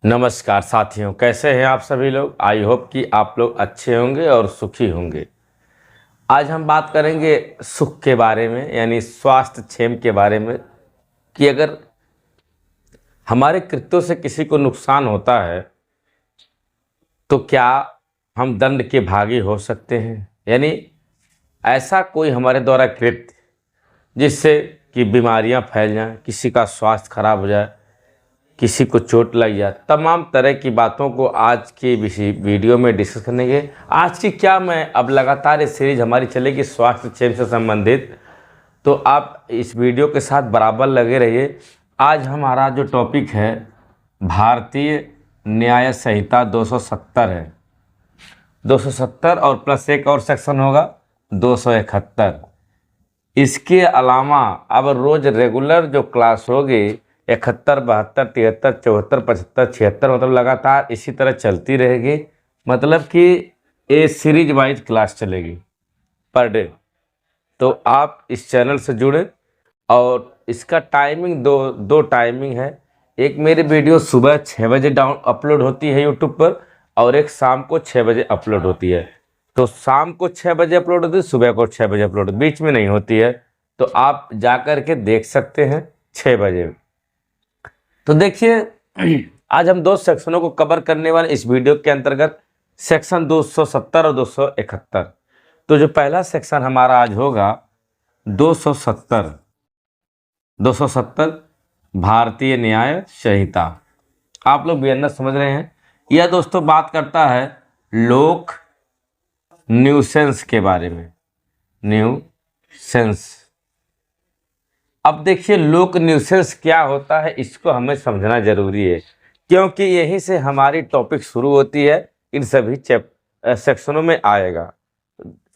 नमस्कार साथियों, कैसे हैं आप सभी लोग। आई होप कि आप लोग अच्छे होंगे और सुखी होंगे। आज हम बात करेंगे सुख के बारे में, यानी स्वास्थ्य क्षेम के बारे में, कि अगर हमारे कृत्यों से किसी को नुकसान होता है तो क्या हम दंड के भागी हो सकते हैं। यानी ऐसा कोई हमारे द्वारा कृत्य जिससे कि बीमारियां फैल जाएं, किसी का स्वास्थ्य खराब हो जाए, किसी को चोट लग जाए, तमाम तरह की बातों को आज की वीडियो में डिस्कस करेंगे। आज की क्या मैं अब लगातार ये सीरीज हमारी चलेगी स्वास्थ्य क्षेत्र से संबंधित, तो आप इस वीडियो के साथ बराबर लगे रहिए। आज हमारा जो टॉपिक है भारतीय न्याय संहिता 270 है। 270 और प्लस एक और सेक्शन होगा 271। इसके अलावा अब रोज रेगुलर जो क्लास होगी 71, 72, 73, 74, 75, 76, मतलब लगातार इसी तरह चलती रहेगी। मतलब कि ये सीरीज वाइज क्लास चलेगी पर डे। तो आप इस चैनल से जुड़े और इसका टाइमिंग दो टाइमिंग है। एक मेरी वीडियो सुबह 6 बजे अपलोड होती है यूट्यूब पर, और एक शाम को 6 बजे अपलोड होती है। तो शाम को 6 बजे अपलोड होती है, सुबह को 6 बजे अपलोड, बीच में नहीं होती है। तो आप जा कर के देख सकते हैं 6 बजे। तो देखिए, आज हम दो सेक्शनों को कवर करने वाले इस वीडियो के अंतर्गत, सेक्शन 270 और 271। तो जो पहला सेक्शन हमारा आज होगा 270 भारतीय न्याय संहिता। आप लोग भी समझ रहे हैं। यह दोस्तों बात करता है लोक न्यूसेंस के बारे में। न्यूसेंस, अब देखिए लोक न्यूसेंस क्या होता है, इसको हमें समझना जरूरी है, क्योंकि यहीं से हमारी टॉपिक शुरू होती है। इन सभी सेक्शनों में आएगा।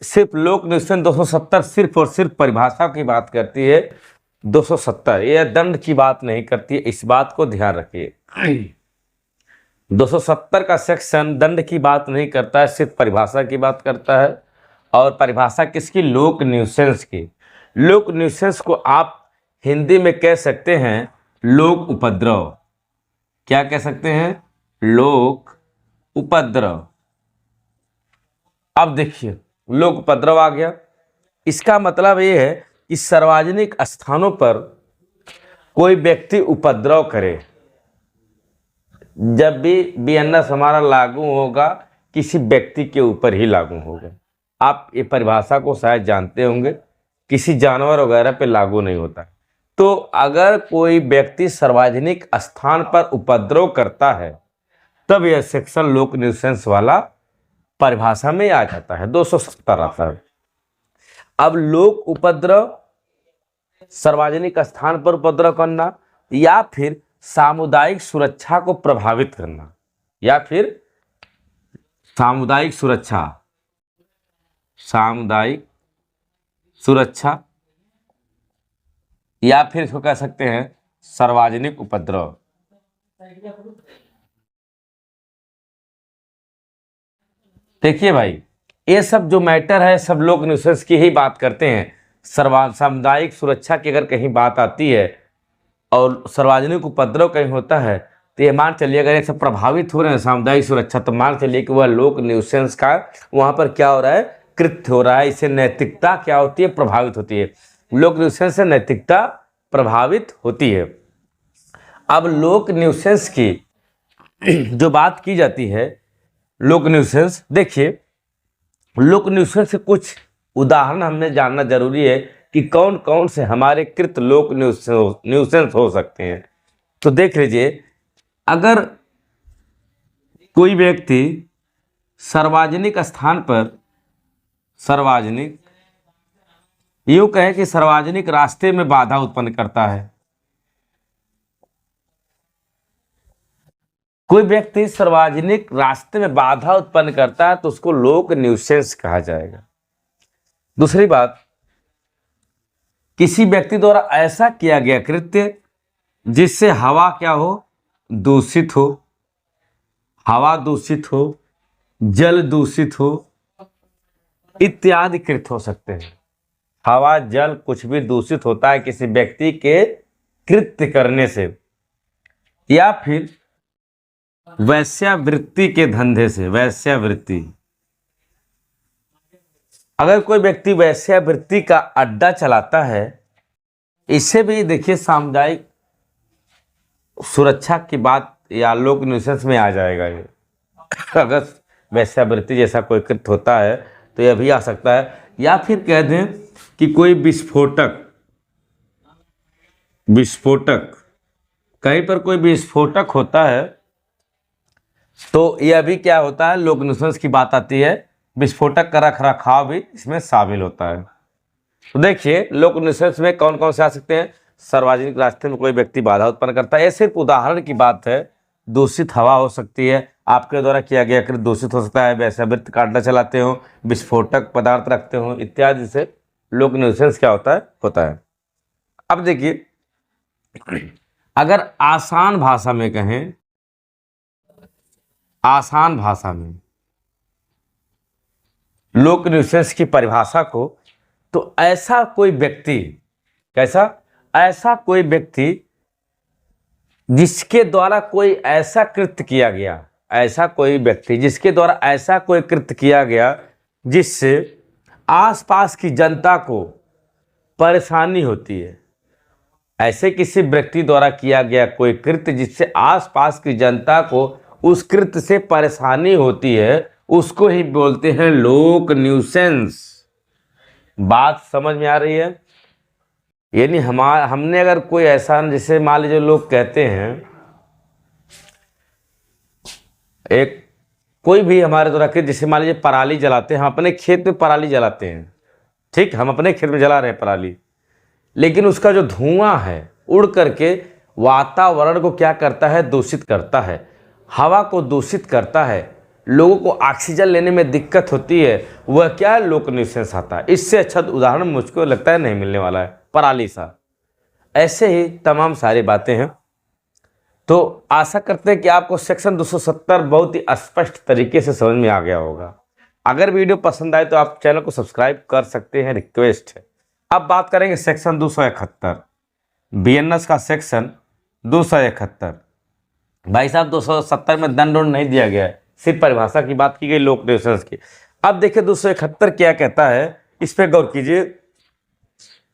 सिर्फ लोक न्यूसेंस 270 सिर्फ और सिर्फ परिभाषा की बात करती है। 270 यह दंड की बात नहीं करती है, इस बात को ध्यान रखिए। 270 का सेक्शन दंड की बात नहीं करता है, सिर्फ परिभाषा की बात करता है। और परिभाषा किसकी? लोक न्यूसेंस की। लोक न्यूसेंस को आप हिंदी में कह सकते हैं लोक उपद्रव। क्या कह सकते हैं? लोक उपद्रव। अब देखिए लोक उपद्रव आ गया। इसका मतलब ये है कि सार्वजनिक स्थानों पर कोई व्यक्ति उपद्रव करे। जब भी बीएनएस हमारा लागू होगा किसी व्यक्ति के ऊपर ही लागू होगा। आप ये परिभाषा को शायद जानते होंगे, किसी जानवर वगैरह पे लागू नहीं होता। तो अगर कोई व्यक्ति सार्वजनिक स्थान पर उपद्रव करता है तब यह सेक्शन लोक न्यूसेंस वाला परिभाषा में आ जाता है, 270 आता है। अब लोक उपद्रव, सार्वजनिक स्थान पर उपद्रव करना, या फिर सामुदायिक सुरक्षा को प्रभावित करना, या फिर सामुदायिक सुरक्षा, या फिर इसको कह सकते हैं सार्वजनिक उपद्रव। देखिए भाई, ये सब जो मैटर है सब लोक न्यूसेंस की ही बात करते हैं। सामुदायिक सुरक्षा की अगर कहीं बात आती है और सार्वजनिक उपद्रव कहीं होता है, तो ये मान चलिए अगर ये सब प्रभावित हो रहे हैं सामुदायिक सुरक्षा, तो मान चलिए कि वह लोक न्यूसेंस का वहां पर क्या हो रहा है? कृत्य हो रहा है। इससे नैतिकता क्या होती है? प्रभावित होती है। लोक न्यूसेंस से नैतिकता प्रभावित होती है। अब लोक न्यूसेंस की जो बात की जाती है, लोक न्यूसेंस, देखिए लोक न्यूसेंस से कुछ उदाहरण हमने जानना जरूरी है कि कौन कौन से हमारे कृत लोक न्यूसेंस हो सकते हैं। तो देख लीजिए, अगर कोई व्यक्ति सार्वजनिक स्थान पर, सार्वजनिक, यूं कहें कि सार्वजनिक रास्ते में बाधा उत्पन्न करता है। कोई व्यक्ति सार्वजनिक रास्ते में बाधा उत्पन्न करता है तो उसको लोक न्यूसेंस कहा जाएगा। दूसरी बात, किसी व्यक्ति द्वारा ऐसा किया गया कृत्य जिससे हवा क्या हो? दूषित हो, हवा दूषित हो, जल दूषित हो, इत्यादि कृत्य हो सकते हैं। हवा जल कुछ भी दूषित होता है किसी व्यक्ति के कृत्य करने से, या फिर वैश्यावृत्ति के धंधे से, वैश्यावृत्ति। अगर कोई व्यक्ति वैश्यावृत्ति का अड्डा चलाता है, इसे भी देखिए सामुदायिक सुरक्षा की बात या लोक न्यूसेंस में आ जाएगा ये। अगर वैश्यावृत्ति जैसा कोई कृत्य होता है तो यह भी आ सकता है। या फिर कह दें कि कोई विस्फोटक, कहीं पर कोई विस्फोटक होता है तो यह भी क्या होता है, लोक न्यूसेंस की बात आती है। विस्फोटक का रख रखाव भी इसमें शामिल होता है। तो देखिए लोक न्यूसेंस में कौन कौन से आ सकते हैं। सार्वजनिक रास्ते में कोई व्यक्ति बाधा उत्पन्न करता है, ये सिर्फ उदाहरण की बात है। दूषित हवा हो सकती है, आपके द्वारा किया गया कृत्य दूषित हो सकता है। वैश्यावृत्ति का अड्डा चलाते हो, विस्फोटक पदार्थ रखते हो इत्यादि से लोक न्यूसेंस क्या होता है। अब देखिए अगर आसान भाषा में कहें, आसान भाषा में लोक न्यूसेंस की परिभाषा को, तो ऐसा कोई व्यक्ति, कैसा, ऐसा कोई व्यक्ति जिसके द्वारा कोई ऐसा कृत्य किया गया, ऐसा कोई व्यक्ति जिसके द्वारा ऐसा कोई कृत्य किया गया जिससे आसपास की जनता को परेशानी होती है। ऐसे किसी व्यक्ति द्वारा किया गया कोई कृत्य जिससे आसपास की जनता को उस कृत्य से परेशानी होती है, उसको ही बोलते हैं लोक न्यूसेंस। बात समझ में आ रही है। यानी हमने अगर कोई ऐसा, जैसे मान लीजिए लोग कहते हैं, एक कोई भी हमारे द्वारा के, जैसे मान लीजिए पराली जलाते हैं, हम अपने खेत में पराली जलाते हैं, ठीक, हम अपने खेत में जला रहे हैं पराली, लेकिन उसका जो धुआं है उड़ करके वातावरण को क्या करता है, दूषित करता है, हवा को दूषित करता है, लोगों को ऑक्सीजन लेने में दिक्कत होती है, वह क्या लोक न्यूसेंस आता है। इससे अच्छा उदाहरण मुझको लगता है नहीं मिलने वाला है, पराली सा। ऐसे ही तमाम सारी बातें हैं। तो आशा करते हैं कि आपको सेक्शन 270 बहुत ही स्पष्ट तरीके से समझ में आ गया होगा। अगर वीडियो पसंद आए तो आप चैनल को सब्सक्राइब कर सकते हैं, रिक्वेस्ट है। अब बात करेंगे सेक्शन 271, बीएनएस का सेक्शन 271। भाई साहब 270 में दंड नहीं दिया गया है, सिर्फ परिभाषा की बात की गई लोक न्यूसेंस की। अब देखिए 271 क्या कहता है, इस पे गौर कीजिए।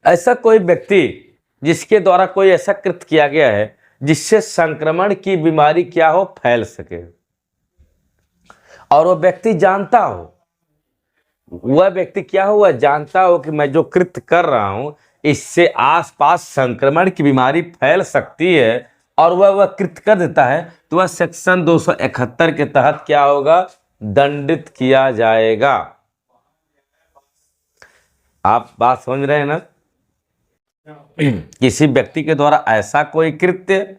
ऐसा कोई व्यक्ति जिसके द्वारा कोई ऐसा कृत्य किया गया है जिससे संक्रमण की बीमारी क्या हो, फैल सके, और वो व्यक्ति जानता हो, वह व्यक्ति क्या हो, वह जानता हो कि मैं जो कृत्य कर रहा हूं इससे आसपास संक्रमण की बीमारी फैल सकती है, और वह कृत्य कर देता है, तो वह सेक्शन 271 के तहत क्या होगा, दंडित किया जाएगा। आप बात समझ रहे हैं ना। किसी व्यक्ति के द्वारा ऐसा कोई कृत्य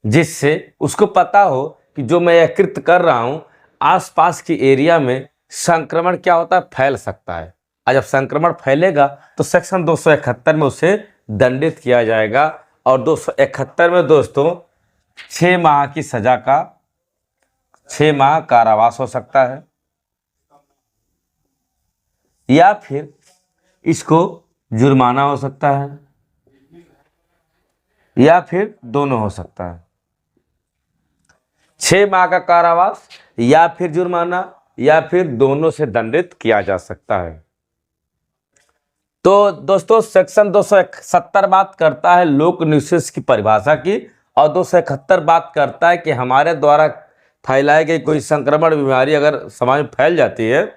जिससे उसको पता हो कि जो मैं यह कृत्य कर रहा हूं आसपास की एरिया में संक्रमण क्या होता है, फैल सकता है, और जब संक्रमण फैलेगा तो सेक्शन 271 में उसे दंडित किया जाएगा। और 271 में दोस्तों 6 माह की सजा का, 6 माह कारावास हो सकता है, या फिर इसको जुर्माना हो सकता है, या फिर दोनों हो सकता है। 6 माह का कारावास या फिर जुर्माना या फिर दोनों से दंडित किया जा सकता है। तो दोस्तों सेक्शन 271 बात करता है लोक न्यूसेंस की परिभाषा की, और 271 बात करता है कि हमारे द्वारा फैलाई गई कोई संक्रमण बीमारी अगर समाज में फैल जाती है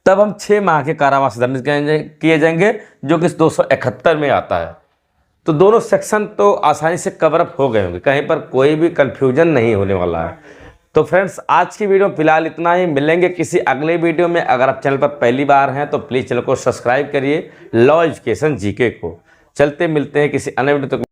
तब हम 6 माह के कारावास दंडित किए जाएंगे, जो कि 271 में आता है। तो दोनों सेक्शन तो आसानी से कवर अप हो गए होंगे, कहीं पर कोई भी कंफ्यूजन नहीं होने वाला है। तो फ्रेंड्स आज की वीडियो फिलहाल इतना ही, मिलेंगे किसी अगले वीडियो में। अगर आप चैनल पर पहली बार हैं तो प्लीज़ चैनल को सब्सक्राइब करिए, लॉ एजुकेशन जीके को। चलते मिलते हैं किसी अन्य वीडियो तक।